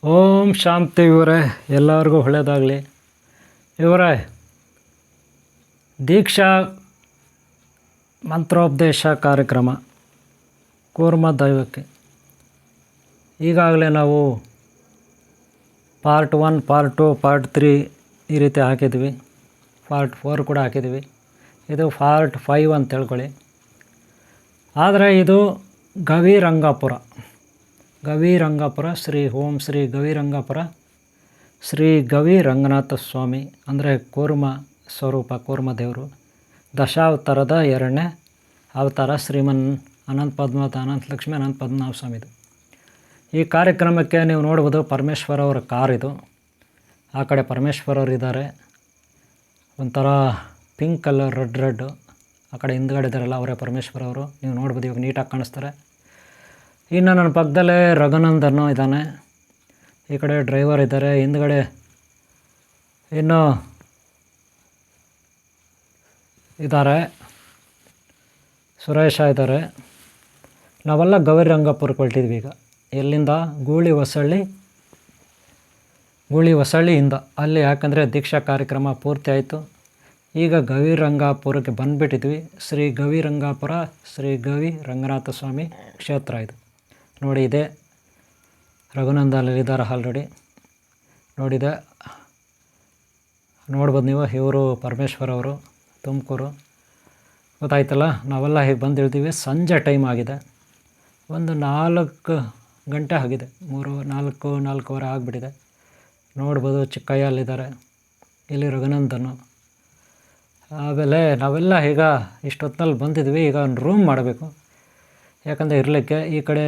ಓಂ ಶಾಂತಿ ಇವರೇ, ಎಲ್ಲರಿಗೂ ಒಳ್ಳೆಯದಾಗಲಿ. ಇವರೇ, ದೀಕ್ಷಾ ಮಂತ್ರೋಪದೇಶ ಕಾರ್ಯಕ್ರಮ ಕೂರ್ಮ ದೈವಕ್ಕೆ ಈಗಾಗಲೇ ನಾವು ಪಾರ್ಟ್ 1, ಪಾರ್ಟ್ 2, ಪಾರ್ಟ್ 3 ಈ ರೀತಿ ಹಾಕಿದ್ವಿ. ಪಾರ್ಟ್ 4 ಕೂಡ ಹಾಕಿದ್ವಿ. ಇದು ಪಾರ್ಟ್ 5 ಅಂತ ಹೇಳ್ಕೊಳ್ಳಿ. ಆದರೆ ಇದು ಗವಿರಂಗಾಪುರ ಶ್ರೀ ಓಂ ಶ್ರೀ ಗವಿರಂಗಾಪುರ ಶ್ರೀ ಗವಿ ರಂಗನಾಥ ಸ್ವಾಮಿ ಅಂದರೆ ಕೂರ್ಮ ಸ್ವರೂಪ, ಕೂರ್ಮ ದೇವರು, ದಶಾವತಾರದ 2ನೇ ಅವತಾರ ಶ್ರೀಮನ್ ಅನಂತ ಪದ್ಮಾವತ ಅನಂತ ಲಕ್ಷ್ಮಿ ಅನಂತ ಪದ್ಮನಾಭ ಸ್ವಾಮಿದು. ಈ ಕಾರ್ಯಕ್ರಮಕ್ಕೆ ನೀವು ನೋಡ್ಬೋದು ಪರಮೇಶ್ವರ ಅವರ ಕಾರ್ ಇದು. ಆ ಕಡೆ ಪರಮೇಶ್ವರ ಅವರು ಇದ್ದಾರೆ, ಒಂಥರ ಪಿಂಕ್ ಕಲರ್ ರೆಡ್. ಆ ಕಡೆ ಹಿಂದ್ಗಡೆ ಇದ್ದಾರಲ್ಲ ಅವರೇ ಪರಮೇಶ್ವರ ಅವರು. ನೀವು ನೋಡ್ಬೋದು, ಇವಾಗ ನೀಟಾಗಿ ಕಾಣಿಸ್ತಾರೆ. ಇನ್ನು ನನ್ನ ಪಕ್ಕದಲ್ಲೇ ರಘುನಂದನ್ ಇದ್ದಾನೆ, ಈ ಕಡೆ ಡ್ರೈವರ್ ಇದ್ದಾರೆ, ಹಿಂದ್ಗಡೆ ಇನ್ನು ಇದ್ದಾರೆ ಸುರೇಶ ಇದ್ದಾರೆ. ನಾವೆಲ್ಲ ಗವಿರಂಗಾಪುರಕ್ಕೆ ಹೊರಟಿದ್ವಿ. ಈಗ ಎಲ್ಲಿಂದ? ಗೂಳಿ ಹೊಸಳ್ಳಿಯಿಂದ ಅಲ್ಲಿ, ಯಾಕಂದರೆ ದೀಕ್ಷಾ ಕಾರ್ಯಕ್ರಮ ಪೂರ್ತಿ ಆಯಿತು. ಈಗ ಗವಿರಂಗಾಪುರಕ್ಕೆ ಬಂದುಬಿಟ್ಟಿದ್ವಿ. ಶ್ರೀ ಗವಿರಂಗಾಪುರ ಶ್ರೀ ಗವಿ ರಂಗನಾಥ ಸ್ವಾಮಿ ಕ್ಷೇತ್ರ ಇದು. ನೋಡಿ, ಇದೆ ರಘುನಂದನಲ್ಲಿದ್ದಾರೆ ಆಲ್ರೆಡಿ. ನೋಡ್ಬೋದು ನೀವು. ಇವರು ಪರಮೇಶ್ವರ ಅವರು, ತುಮಕೂರು. ಗೊತ್ತಾಯ್ತಲ್ಲ. ನಾವೆಲ್ಲ ಹೀಗೆ ಬಂದಿಳ್ತೀವಿ. ಸಂಜೆ ಟೈಮ್ ಆಗಿದೆ, ಒಂದು 4 ಗಂಟೆ ಆಗಿದೆ. 4:30 ಆಗಿಬಿಟ್ಟಿದೆ. ನೋಡ್ಬೋದು ಚಿಕ್ಕಯ್ಯ ಅಲ್ಲಿದ್ದಾರೆ, ಇಲ್ಲಿ ರಘುನಂದನು. ಆಮೇಲೆ ನಾವೆಲ್ಲ ಈಗ ಇಷ್ಟೊತ್ತಿನಲ್ಲಿ ಬಂದಿದ್ವಿ. ಈಗ ಒಂದು ರೂಮ್ ಮಾಡಬೇಕು, ಯಾಕಂದರೆ ಇರಲಿಕ್ಕೆ. ಈ ಕಡೆ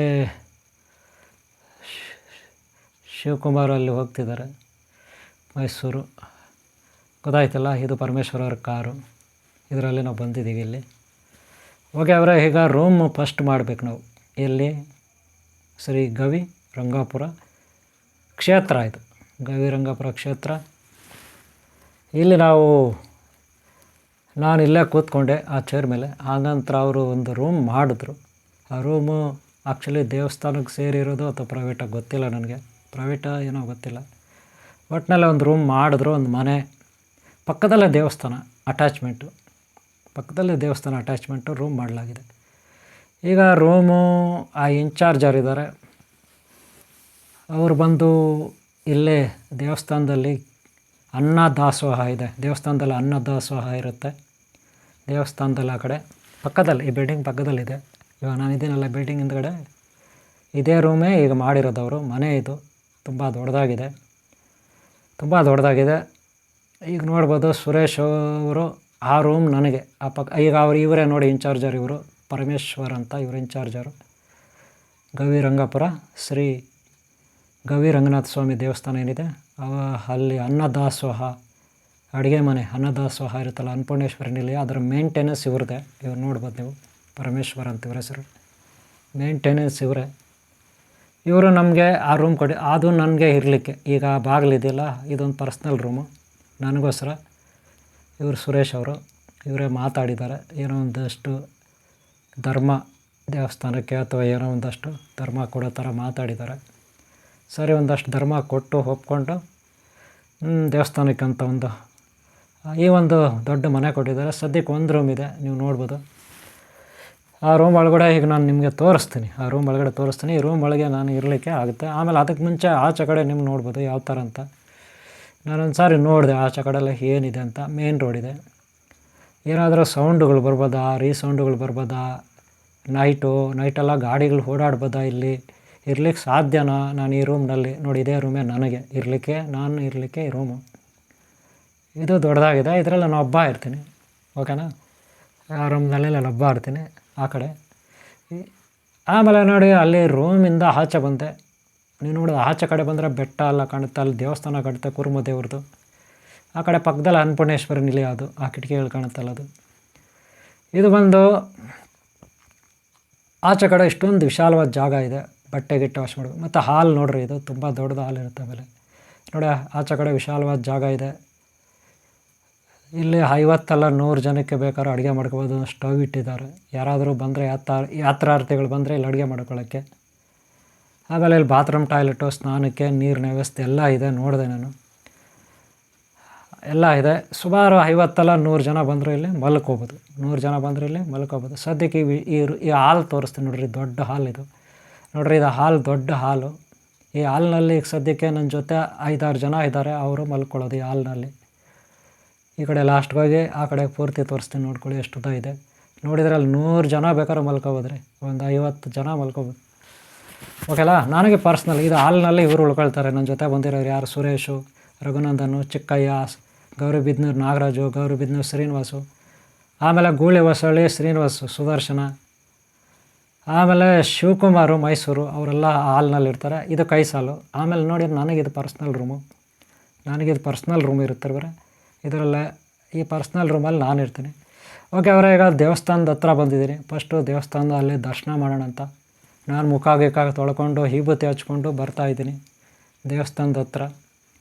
ಶಿವಕುಮಾರ್ ಅಲ್ಲಿ ಹೋಗ್ತಿದ್ದಾರೆ, ಮೈಸೂರು. ಗೊತ್ತಾಯ್ತಲ್ಲ. ಇದು ಪರಮೇಶ್ವರ ಅವ್ರ ಕಾರು, ಇದರಲ್ಲಿ ನಾವು ಬಂದಿದ್ದೀವಿ ಇಲ್ಲಿ. ಓಕೆ ಅವರೇ, ಈಗ ರೂಮ್ ಫಸ್ಟ್ ಮಾಡಬೇಕು ನಾವು. ಎಲ್ಲಿ? ಶ್ರೀ ಗವಿ ರಂಗಾಪುರ ಕ್ಷೇತ್ರ. ಇದು ಗವಿರಂಗಾಪುರ ಕ್ಷೇತ್ರ. ಇಲ್ಲಿ ನಾನು ಇಲ್ಲೇ ಕೂತ್ಕೊಂಡೆ ಆ ಚೇರ್ ಮೇಲೆ. ಆನಂತರ ಅವರು ಒಂದು ರೂಮ್ ಮಾಡಿದ್ರು. ಆ ರೂಮು ಆ್ಯಕ್ಚುಲಿ ದೇವಸ್ಥಾನಕ್ಕೆ ಸೇರಿರೋದು ಅಥವಾ ಪ್ರೈವೇಟಾಗಿ ಗೊತ್ತಿಲ್ಲ ನನಗೆ. ಪ್ರೈವೇಟ ಏನೋ ಗೊತ್ತಿಲ್ಲ. ಒಟ್ಟಿನಲ್ಲಿ ಒಂದು ರೂಮ್ ಮಾಡಿದ್ರು, ಒಂದು ಮನೆ ಪಕ್ಕದಲ್ಲೇ ದೇವಸ್ಥಾನ ಅಟ್ಯಾಚ್ಮೆಂಟು ರೂಮ್ ಮಾಡಲಾಗಿದೆ. ಈಗ ರೂಮು ಆ ಇನ್ಚಾರ್ಜರ್ ಇದ್ದಾರೆ, ಅವರು ಬಂದು ಇಲ್ಲೇ ದೇವಸ್ಥಾನದಲ್ಲಿ ಅನ್ನದಾಸೋಹ ಇದೆ. ದೇವಸ್ಥಾನದಲ್ಲಿ ಅನ್ನದಾಸೋಹ ಇರುತ್ತೆ. ದೇವಸ್ಥಾನದಲ್ಲಿ ಆ ಕಡೆ ಪಕ್ಕದಲ್ಲಿ, ಈ ಬಿಲ್ಡಿಂಗ್ ಪಕ್ಕದಲ್ಲಿದೆ. ಇವಾಗ ನಾನು ಇದ್ದೀನಲ್ಲ ಬಿಲ್ಡಿಂಗ್ ಹಿಂದ್ಗಡೆ, ಇದೇ ರೂಮೇ ಈಗ ಮಾಡಿರೋದವರು. ಮನೆ ಇದು ತುಂಬ ದೊಡ್ಡದಾಗಿದೆ. ಈಗ ನೋಡ್ಬೋದು ಸುರೇಶ್ ಅವರು ಆ ರೂಮ್ ನನಗೆ ಆ ಪಕ್ಕ. ಈಗ ಇವರೇ ನೋಡಿ ಇನ್ಚಾರ್ಜರ್, ಇವರು ಪರಮೇಶ್ವರ್ ಅಂತ, ಇವರು ಇನ್ಚಾರ್ಜರು. ಗವಿರಂಗಾಪುರ ಶ್ರೀ ಗವಿ ರಂಗನಾಥ ಸ್ವಾಮಿ ದೇವಸ್ಥಾನ ಏನಿದೆ ಅಲ್ಲಿ ಅನ್ನದಾಸೋಹ, ಅಡುಗೆ ಮನೆ, ಅನ್ನದಾಸೋಹ ಇರುತ್ತಲ್ಲ, ಅನ್ನಪೂರ್ಣೇಶ್ವರಿ ನಿಲಯ, ಅದರ ಮೇಂಟೆನೆನ್ಸ್ ಇವ್ರದ್ದೇ. ಇವ್ರು ನೋಡ್ಬೋದು ನೀವು, ಪರಮೇಶ್ವರ ಅಂತ ಇವ್ರ ಹೆಸರು. ಮೇಂಟೆನೆನ್ಸ್ ಇವರೇ. ಇವರು ನಮಗೆ ಆ ರೂಮ್ ಕೊಡಿ. ಅದು ನನಗೆ ಇರಲಿಕ್ಕೆ ಈಗ ಬಾಗಿಲಿದೆಯಲ್ಲ, ಇದೊಂದು ಪರ್ಸ್ನಲ್ ರೂಮು ನನಗೋಸ್ಕರ. ಇವರು ಸುರೇಶ್ ಅವರು, ಇವರೇ ಮಾತಾಡಿದ್ದಾರೆ. ಏನೋ ಒಂದಷ್ಟು ಧರ್ಮ ದೇವಸ್ಥಾನಕ್ಕೆ ಅಥವಾ ಏನೋ ಒಂದಷ್ಟು ಧರ್ಮ ಕೊಡೋ ಥರ ಮಾತಾಡಿದ್ದಾರೆ. ಸರಿ, ಒಂದಷ್ಟು ಧರ್ಮ ಕೊಟ್ಟು ಒಪ್ಕೊಂಡು ದೇವಸ್ಥಾನಕ್ಕೆ ಅಂತ ಈ ಒಂದು ದೊಡ್ಡ ಮನೆ ಕೊಟ್ಟಿದ್ದಾರೆ. ಸದ್ಯಕ್ಕೆ ಒಂದು ರೂಮ್ ಇದೆ, ನೀವು ನೋಡ್ಬೋದು. ಆ ರೂಮ್ ಒಳಗಡೆ ಈಗ ನಾನು ನಿಮಗೆ ತೋರಿಸ್ತೀನಿ. ಈ ರೂಮ್ ಒಳಗೆ ನಾನು ಇರಲಿಕ್ಕೆ ಆಗುತ್ತೆ. ಆಮೇಲೆ ಅದಕ್ಕೆ ಮುಂಚೆ ಆಚೆ ಕಡೆ ನಿಮ್ಗೆ ನೋಡ್ಬೋದು ಯಾವ ಥರ ಅಂತ. ನಾನೊಂದು ಸಾರಿ ನೋಡಿದೆ ಆಚೆ ಕಡೆ ಎಲ್ಲ ಏನಿದೆ ಅಂತ. ಮೇನ್ ರೋಡ್ ಇದೆ. ಏನಾದರೂ ಸೌಂಡುಗಳು ಬರ್ಬೋದಾ, ರೀಸೌಂಡುಗಳು ಬರ್ಬೋದಾ, ನೈಟೆಲ್ಲ ಗಾಡಿಗಳು ಓಡಾಡ್ಬೋದಾ, ಇಲ್ಲಿ ಇರ್ಲಿಕ್ಕೆ ಸಾಧ್ಯನಾ? ನಾನು ಈ ರೂಮ್ನಲ್ಲಿ ನೋಡಿ, ಇದೇ ರೂಮೇ ನನಗೆ ಇರಲಿಕ್ಕೆ ಈ ರೂಮು. ಇದು ದೊಡ್ಡದಾಗಿದೆ. ಇದರಲ್ಲಿ ನಾನು ಒಬ್ಬ ಇರ್ತೀನಿ, ಓಕೆನಾ? ಆ ರೂಮ್ನಲ್ಲಿ ನಾನು ಒಬ್ಬ ಇರ್ತೀನಿ ಆ ಕಡೆ. ಆಮೇಲೆ ನೋಡಿ, ಅಲ್ಲಿ ರೂಮಿಂದ ಆಚೆ ಬಂದೆ. ನೀವು ನೋಡೋದು ಆಚೆ ಕಡೆ ಬಂದರೆ ಬೆಟ್ಟ ಎಲ್ಲ ಕಾಣುತ್ತೆ, ಅಲ್ಲಿ ದೇವಸ್ಥಾನ ಕಾಣುತ್ತೆ, ಕೂರ್ಮ ದೇವ್ರದ್ದು. ಆ ಕಡೆ ಪಕ್ಕದಲ್ಲಿ ಅನ್ನಪೂರ್ಣೇಶ್ವರಿ ನಿಲಯ, ಅದು ಆ ಕಿಟಕಿಗಳು ಕಾಣುತ್ತಲ್ಲ ಅದು. ಇದು ಬಂದು ಆಚೆ ಕಡೆ ಇಷ್ಟೊಂದು ವಿಶಾಲವಾದ ಜಾಗ ಇದೆ, ಬಟ್ಟೆ ಗಿಟ್ಟೆ ವಾಶ್ ಮಾಡಬೇಕು. ಮತ್ತು ಹಾಲ್ ನೋಡ್ರಿ, ಇದು ತುಂಬ ದೊಡ್ಡದು ಹಾಲ್ ಇರುತ್ತೆ. ಆಮೇಲೆ ನೋಡಿ, ಆಚೆ ಕಡೆ ವಿಶಾಲವಾದ ಜಾಗ ಇದೆ. ಇಲ್ಲಿ 50 ಅಲ್ಲ 100 ಜನಕ್ಕೆ ಬೇಕಾದ್ರೂ ಅಡುಗೆ ಮಾಡ್ಕೋಬೋದು. ಸ್ಟವ್ ಇಟ್ಟಿದ್ದಾರೆ. ಯಾರಾದರೂ ಬಂದರೆ ಯಾತ್ರಾರ್ಥಿಗಳು ಬಂದರೆ ಇಲ್ಲಿ ಅಡುಗೆ ಮಾಡ್ಕೊಳ್ಳೋಕ್ಕೆ ಆಮೇಲೆ ಇಲ್ಲಿ ಬಾತ್ರೂಮ್ ಟಾಯ್ಲೆಟು ಸ್ನಾನಕ್ಕೆ ನೀರಿನ ವ್ಯವಸ್ಥೆ ಎಲ್ಲ ಇದೆ, ನೋಡಿದೆ ನಾನು, ಎಲ್ಲ ಇದೆ. ಸುಮಾರು 50 100 ಜನ ಬಂದರೂ ಇಲ್ಲಿ ಮಲ್ಕೋಬೋದು. 100 ಜನ ಬಂದರೂ ಇಲ್ಲಿ ಮಲ್ಕೋಬೋದು. ಸದ್ಯಕ್ಕೆ ಈ ಹಾಲ್ ತೋರಿಸ್ತೀನಿ ನೋಡಿರಿ, ದೊಡ್ಡ ಹಾಲ್ ಇದು ನೋಡಿರಿ, ಇದು ಹಾಲ್, ದೊಡ್ಡ ಹಾಲು. ಈ ಹಾಲ್ನಲ್ಲಿ ಈಗ ಸದ್ಯಕ್ಕೆ ನನ್ನ ಜೊತೆ 5-6 ಜನ ಇದ್ದಾರೆ, ಅವರು ಮಲ್ಕೊಳ್ಳೋದು ಈ ಹಾಲ್ನಲ್ಲಿ. ಈ ಕಡೆ ಲಾಸ್ಟ್ಗೆ ಹೋಗಿ ಆ ಕಡೆ ಪೂರ್ತಿ ತೋರಿಸ್ತೀನಿ, ನೋಡ್ಕೊಳ್ಳಿ ಎಷ್ಟು ಉದ್ದ ಇದೆ. ನೋಡಿದರೆ ಅಲ್ಲಿ 100 ಜನ ಬೇಕಾದ್ರೆ ಮಲ್ಕೋಬೋದ್ರಿ, ಒಂದು 50 ಜನ ಮಲ್ಕೋಬೋದು. ಓಕೆಲ್ಲ. ನನಗೆ ಪರ್ಸ್ನಲ್ ಇದು ಹಾಲ್ನಲ್ಲಿ ಇವರು ಉಳ್ಕೊಳ್ತಾರೆ. ನನ್ನ ಜೊತೆ ಬಂದಿರೋರು ಯಾರು, ಸುರೇಶು, ರಘುನಂದನು, ಚಿಕ್ಕಯ್ಯ, ಗೌರಿಬಿದನೂರು ನಾಗರಾಜು, ಗೌರಿಬಿದನೂರು ಶ್ರೀನಿವಾಸು, ಆಮೇಲೆ ಗೂಳಿ ಹೊಸಳ್ಳಿ ಶ್ರೀನಿವಾಸು, ಸುದರ್ಶನ, ಆಮೇಲೆ ಶಿವಕುಮಾರು ಮೈಸೂರು, ಅವರೆಲ್ಲ ಹಾಲ್ನಲ್ಲಿರ್ತಾರೆ. ಇದು ಕೈ ಸಾಲು. ಆಮೇಲೆ ನೋಡಿ, ನನಗಿದು ಪರ್ಸ್ನಲ್ ರೂಮು, ನನಗಿದು ಪರ್ಸ್ನಲ್ ರೂಮ್ ಇರುತ್ತೆ ಬರೀ ಇದರಲ್ಲೇ. ಈ ಪರ್ಸ್ನಲ್ ರೂಮಲ್ಲಿ ನಾನು ಇರ್ತೀನಿ. ಓಕೆ ಅವರೇ, ಈಗ ದೇವಸ್ಥಾನದ ಹತ್ರ ಬಂದಿದ್ದೀನಿ. ಫಸ್ಟು ದೇವಸ್ಥಾನದ ಅಲ್ಲಿ ದರ್ಶನ ಮಾಡೋಣ ಅಂತ ನಾನು ಮುಖ ತೊಳ್ಕೊಂಡು ವಿಭೂತಿ ಹಚ್ಕೊಂಡು ಬರ್ತಾಯಿದ್ದೀನಿ ದೇವಸ್ಥಾನದ ಹತ್ರ.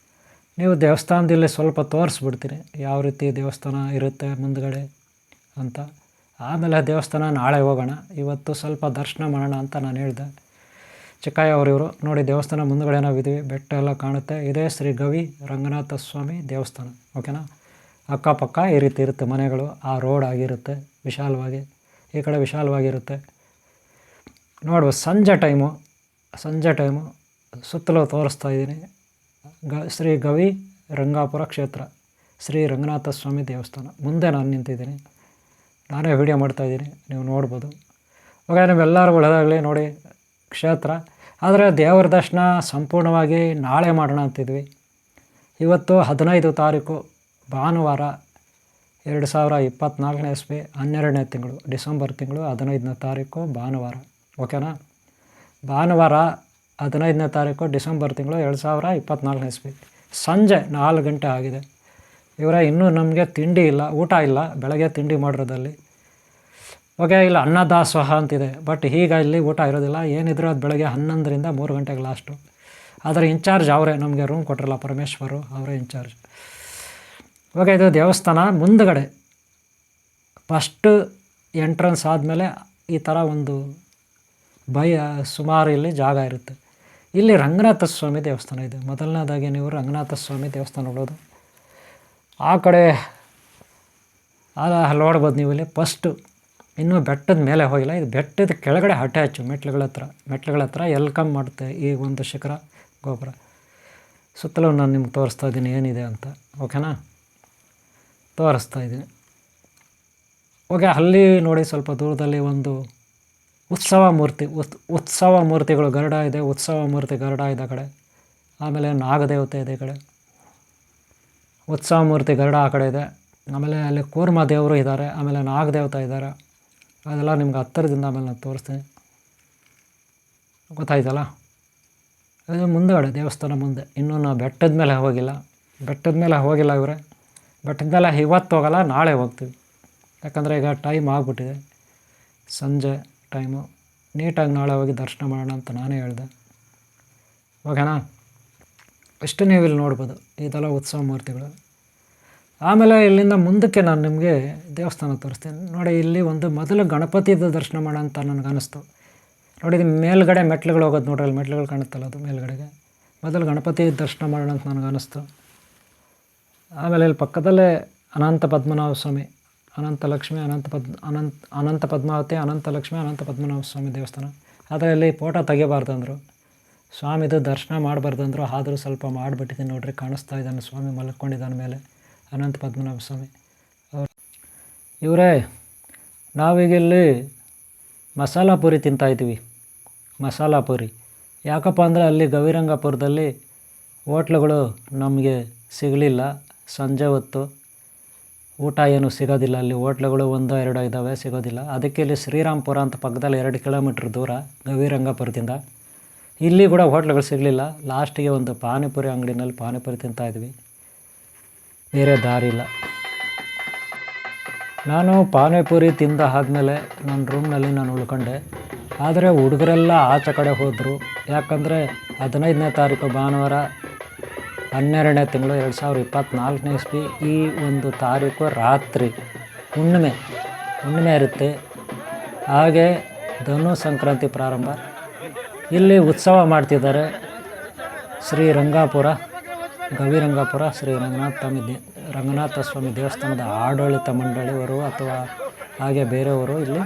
ನೀವು ದೇವಸ್ಥಾನದಲ್ಲಿ ಸ್ವಲ್ಪ ತೋರಿಸ್ಬಿಡ್ತೀನಿ ಯಾವ ರೀತಿ ದೇವಸ್ಥಾನ ಇರುತ್ತೆ ಮುಂದ್ಗಡೆ ಅಂತ. ಆಮೇಲೆ ದೇವಸ್ಥಾನ ನಾಳೆ ಹೋಗೋಣ, ಇವತ್ತು ಸ್ವಲ್ಪ ದರ್ಶನ ಮಾಡೋಣ ಅಂತ ನಾನು ಹೇಳಿದೆ. ಚಿಕ್ಕಯ್ಯ ಅವರಿವರು ನೋಡಿ, ದೇವಸ್ಥಾನ ಮುಂದ್ಗಡೆ ನಾವಿದ್ದೀವಿ, ಬೆಟ್ಟ ಎಲ್ಲ ಕಾಣುತ್ತೆ. ಇದೇ ಶ್ರೀ ಗವಿ ರಂಗನಾಥ ಸ್ವಾಮಿ ದೇವಸ್ಥಾನ. ಓಕೆನಾ. ಅಕ್ಕಪಕ್ಕ ಈ ರೀತಿ ಇರುತ್ತೆ ಮನೆಗಳು, ಆ ರೋಡ್ ಆಗಿರುತ್ತೆ ವಿಶಾಲವಾಗಿ, ಈ ಕಡೆ ವಿಶಾಲವಾಗಿರುತ್ತೆ. ನೋಡುವ ಸಂಜೆ ಟೈಮು ಸುತ್ತಲೂ ತೋರಿಸ್ತಾ ಇದ್ದೀನಿ. ಶ್ರೀ ಗವಿ ರಂಗಾಪುರ ಕ್ಷೇತ್ರ, ಶ್ರೀ ರಂಗನಾಥ ಸ್ವಾಮಿ ದೇವಸ್ಥಾನ ಮುಂದೆ ನಾನು ನಿಂತಿದ್ದೀನಿ. ನಾನೇ ವಿಡಿಯೋ ಮಾಡ್ತಾಯಿದ್ದೀನಿ, ನೀವು ನೋಡ್ಬೋದು. ಓಕೆ, ನೀವೆಲ್ಲರೂ ಒಳ್ಳೆಯದಾಗಲಿ. ನೋಡಿ ಕ್ಷೇತ್ರ, ಆದರೆ ದೇವರ ದರ್ಶನ ಸಂಪೂರ್ಣವಾಗಿ ನಾಳೆ ಮಾಡೋಣ ಅಂತಿದ್ವಿ. ಇವತ್ತು 15 ತಾರೀಕು ಭಾನುವಾರ 2024 ಇಸ್ವಿ 12ನೇ ತಿಂಗಳು, ಡಿಸೆಂಬರ್ ತಿಂಗಳು 15ನೇ ತಾರೀಕು ಭಾನುವಾರ. ಓಕೆನಾ. ಭಾನುವಾರ 15ನೇ ತಾರೀಕು ಡಿಸೆಂಬರ್ ತಿಂಗಳು 2024 ಇಸ್ವಿ ಸಂಜೆ 4 ಗಂಟೆ ಆಗಿದೆ. ಇವರೇ ಇನ್ನೂ ನಮಗೆ ತಿಂಡಿ ಇಲ್ಲ, ಊಟ ಇಲ್ಲ, ಬೆಳಗ್ಗೆ ತಿಂಡಿ ಮಾಡಿರೋದಲ್ಲಿ. ಓಕೆ, ಇಲ್ಲ ಅನ್ನದಾಸೋಹ ಅಂತಿದೆ, ಬಟ್ ಈಗ ಇಲ್ಲಿ ಊಟ ಇರೋದಿಲ್ಲ. ಏನಿದ್ರು ಅದು ಬೆಳಗ್ಗೆ 11ರಿಂದ 3 ಗಂಟೆಗೆ ಲಾಸ್ಟು. ಆದರೆ ಇನ್ಚಾರ್ಜ್ ಅವರೇ, ನಮಗೆ ರೂಮ್ ಕೊಟ್ಟಿರಲ್ಲ ಪರಮೇಶ್ವರು, ಅವರೇ ಇನ್ಚಾರ್ಜ್. ಓಕೆ, ಇದು ದೇವಸ್ಥಾನ ಮುಂದುಗಡೆ ಫಸ್ಟು ಎಂಟ್ರೆನ್ಸ್ ಆದಮೇಲೆ ಈ ಥರ ಒಂದು ಸುಮಾರು ಇಲ್ಲಿ ಜಾಗ ಇರುತ್ತೆ. ಇಲ್ಲಿ ರಂಗನಾಥ ಸ್ವಾಮಿ ದೇವಸ್ಥಾನ ಇದೆ. ಮೊದಲನೇದಾಗಿ ನೀವು ರಂಗನಾಥ ಸ್ವಾಮಿ ದೇವಸ್ಥಾನ ನೋಡೋದು. ಆ ಕಡೆ ನೋಡ್ಬೋದು ನೀವು. ಇಲ್ಲಿ ಫಸ್ಟು ಇನ್ನೂ ಬೆಟ್ಟದ ಮೇಲೆ ಹೋಗಿಲ್ಲ, ಇದು ಬೆಟ್ಟದ ಕೆಳಗಡೆ ಅಟ್ಯಾಚು ಮೆಟ್ಲುಗಳ ಹತ್ರ ವೆಲ್ಕಮ್ ಮಾಡುತ್ತೆ ಈ ಒಂದು ಶಿಖರ ಗೋಪುರ. ಸುತ್ತಲೂ ನಾನು ನಿಮ್ಗೆ ತೋರಿಸ್ತಾ ಇದ್ದೀನಿ ಏನಿದೆ ಅಂತ. ಓಕೆನಾ, ತೋರಿಸ್ತಾ ಇದ್ದೀನಿ. ಓಕೆ, ಅಲ್ಲಿ ನೋಡಿ ಸ್ವಲ್ಪ ದೂರದಲ್ಲಿ ಒಂದು ಉತ್ಸವ ಮೂರ್ತಿಗಳು ಗರುಡ ಇದೆ, ಉತ್ಸವ ಮೂರ್ತಿ ಗರುಡ ಇದೆ ಆ ಕಡೆ. ಆಮೇಲೆ ನಾಗದೇವತೆ ಇದೆ ಈ ಕಡೆ, ಉತ್ಸವ ಮೂರ್ತಿ ಗರುಡ ಆ ಕಡೆ ಇದೆ. ಆಮೇಲೆ ಅಲ್ಲಿ ಕೂರ್ಮ ದೇವರು ಇದ್ದಾರೆ, ಆಮೇಲೆ ನಾಗದೇವತೆ ಇದ್ದಾರೆ. ಅದೆಲ್ಲ ನಿಮ್ಗೆ ಹತ್ತಿರದಿಂದ ಆಮೇಲೆ ನಾನು ತೋರಿಸ್ತೀನಿ, ಗೊತ್ತಾಯ್ತಲ್ಲ. ಅದು ಮುಂದುಗಡೆ ದೇವಸ್ಥಾನ ಮುಂದೆ. ಇನ್ನೂ ನಾವು ಬೆಟ್ಟದ ಮೇಲೆ ಹೋಗಿಲ್ಲ ಇವರೇ. ಬೆಟ್ಟದ ಮೇಲೆ ಇವತ್ತು ಹೋಗಲ್ಲ, ನಾಳೆ ಹೋಗ್ತೀವಿ. ಯಾಕಂದರೆ ಈಗ ಟೈಮ್ ಆಗಿಬಿಟ್ಟಿದೆ, ಸಂಜೆ ಟೈಮು. ನೀಟಾಗಿ ನಾಳೆ ಹೋಗಿ ದರ್ಶನ ಮಾಡೋಣ ಅಂತ ನಾನೇ ಹೇಳಿದೆ. ಓಕೆನಾ. ಇಷ್ಟು ನೀವು ಇಲ್ಲಿ ನೋಡ್ಬೋದು, ಇದೆಲ್ಲ ಉತ್ಸವ ಮೂರ್ತಿಗಳು. ಆಮೇಲೆ ಇಲ್ಲಿಂದ ಮುಂದಕ್ಕೆ ನಾನು ನಿಮಗೆ ದೇವಸ್ಥಾನ ತೋರಿಸ್ತೀನಿ. ನೋಡಿ, ಇಲ್ಲಿ ಒಂದು ಮೊದಲು ಗಣಪತಿದು ದರ್ಶನ ಮಾಡೋಣ ಅಂತ ನನಗೆ ಅನ್ನಿಸ್ತು. ನೋಡಿ, ಇದು ಮೇಲ್ಗಡೆ ಮೆಟ್ಲುಗಳು ಹೋಗೋದು ನೋಡ್ರಿ, ಅಲ್ಲಿ ಮೆಟ್ಲುಗಳು ಕಾಣುತ್ತಲ್ಲ, ಅದು ಮೇಲ್ಗಡೆಗೆ. ಮೊದಲು ಗಣಪತಿ ದರ್ಶನ ಮಾಡೋಣ ಅಂತ ನನಗೆ ಅನ್ನಿಸ್ತು. ಆಮೇಲೆ ಇಲ್ಲಿ ಪಕ್ಕದಲ್ಲೇ ಅನಂತ ಪದ್ಮನಾಭ ಸ್ವಾಮಿ, ಅನಂತ ಲಕ್ಷ್ಮಿ, ಅನಂತ ಪದ್ಮಾವತಿ, ಅನಂತ ಲಕ್ಷ್ಮಿ, ಅನಂತ ಪದ್ಮನಾಭ ಸ್ವಾಮಿ ದೇವಸ್ಥಾನ. ಆದರೆ ಇಲ್ಲಿ ಫೋಟೋ ತೆಗಿಬಾರ್ದಂದರು, ಸ್ವಾಮಿದು ದರ್ಶನ ಮಾಡಬಾರ್ದಂದರು. ಆದರೂ ಸ್ವಲ್ಪ ಮಾಡಿಬಿಟ್ಟಿದ್ದೀನಿ ನೋಡ್ರಿ, ಕಾಣಿಸ್ತಾ ಇದ್ದಾನೆ ಸ್ವಾಮಿ ಮಲ್ಕೊಂಡಿದ್ದಾನ ಮೇಲೆ, ಅನಂತ ಪದ್ಮನಾಭ ಸ್ವಾಮಿ ಇವರೇ. ನಾವೀಗ ಇಲ್ಲಿ ಮಸಾಲ ಪೂರಿ ತಿಂತಾಯಿದ್ದೀವಿ. ಮಸಾಲ ಪೂರಿ ಯಾಕಪ್ಪ ಅಂದರೆ ಅಲ್ಲಿ ಗವಿರಂಗಪುರದಲ್ಲಿ ಹೋಟ್ಲುಗಳು ನಮಗೆ ಸಿಗಲಿಲ್ಲ. ಸಂಜೆ ಹೊತ್ತು ಊಟ ಏನು ಸಿಗೋದಿಲ್ಲ, ಅಲ್ಲಿ ಹೋಟ್ಲುಗಳು 1-2 ಇದ್ದಾವೆ, ಸಿಗೋದಿಲ್ಲ. ಅದಕ್ಕೆ ಇಲ್ಲಿ ಶ್ರೀರಾಮ್ಪುರ ಅಂತ ಪಕ್ಕದಲ್ಲಿ 2 ಕಿಲೋಮೀಟ್ರ್ ದೂರ ಗವಿರಂಗಪುರದಿಂದ. ಇಲ್ಲಿ ಕೂಡ ಹೋಟ್ಲುಗಳು ಸಿಗಲಿಲ್ಲ. ಲಾಸ್ಟಿಗೆ ಒಂದು ಪಾನಿಪುರಿ ಅಂಗಡಿನಲ್ಲಿ ಪಾನಿಪುರಿ ತಿಂತಾಯಿದ್ವಿ, ಬೇರೆ ದಾರಿ ಇಲ್ಲ. ನಾನು ಪಾನಿಪುರಿ ತಿಂದ ಆದಮೇಲೆ ನನ್ನ ರೂಮ್ನಲ್ಲಿ ನಾನು ಉಳ್ಕೊಂಡೆ. ಆದರೆ ಹುಡುಗರೆಲ್ಲ ಆಚೆ ಕಡೆ ಹೋದರು. ಯಾಕಂದರೆ 15ನೇ ತಾರೀಕು ಭಾನುವಾರ 12ನೇ ತಿಂಗಳು 2024 ಇಸ್ವಿ. ಈ ಒಂದು ತಾರೀಕು ರಾತ್ರಿ ಹುಣ್ಣಿಮೆ ಇರುತ್ತೆ. ಹಾಗೆ ಧನು ಸಂಕ್ರಾಂತಿ ಪ್ರಾರಂಭ. ಇಲ್ಲಿ ಉತ್ಸವ ಮಾಡ್ತಿದ್ದಾರೆ. ಶ್ರೀ ರಂಗಾಪುರ ಗವಿರಂಗಾಪುರ ಶ್ರೀ ರಂಗನಾಥ ಸ್ವಾಮಿ ದೇವಸ್ಥಾನದ ಆಡಳಿತ ಮಂಡಳಿಯವರು ಅಥವಾ ಹಾಗೆ ಬೇರೆಯವರು ಇಲ್ಲಿ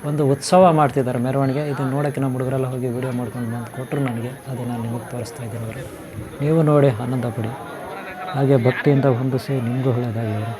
ಒಂದು ಉತ್ಸವ ಮಾಡ್ತಿದ್ದಾರೆ, ಮೆರವಣಿಗೆ. ಇದನ್ನು ನೋಡೋಕ್ಕೆ ನಮ್ಮ ಹುಡುಗರೆಲ್ಲ ಹೋಗಿ ವಿಡಿಯೋ ಮಾಡ್ಕೊಂಡು ಬಂದು ಕೊಟ್ಟರು ನನಗೆ. ಅದು ನಾನು ನಿಮಗೆ ತೋರಿಸ್ತಾ ಇದ್ದೀನಿ ಅವರು. ನೀವು ನೋಡಿ ಆನಂದ ಪಡಿ, ಹಾಗೆ ಭಕ್ತಿಯಿಂದ ಹೊಂದಿಸಿ ನಿಮಗೂ ಒಳ್ಳೆಯದಾಗಿ ಅವರು.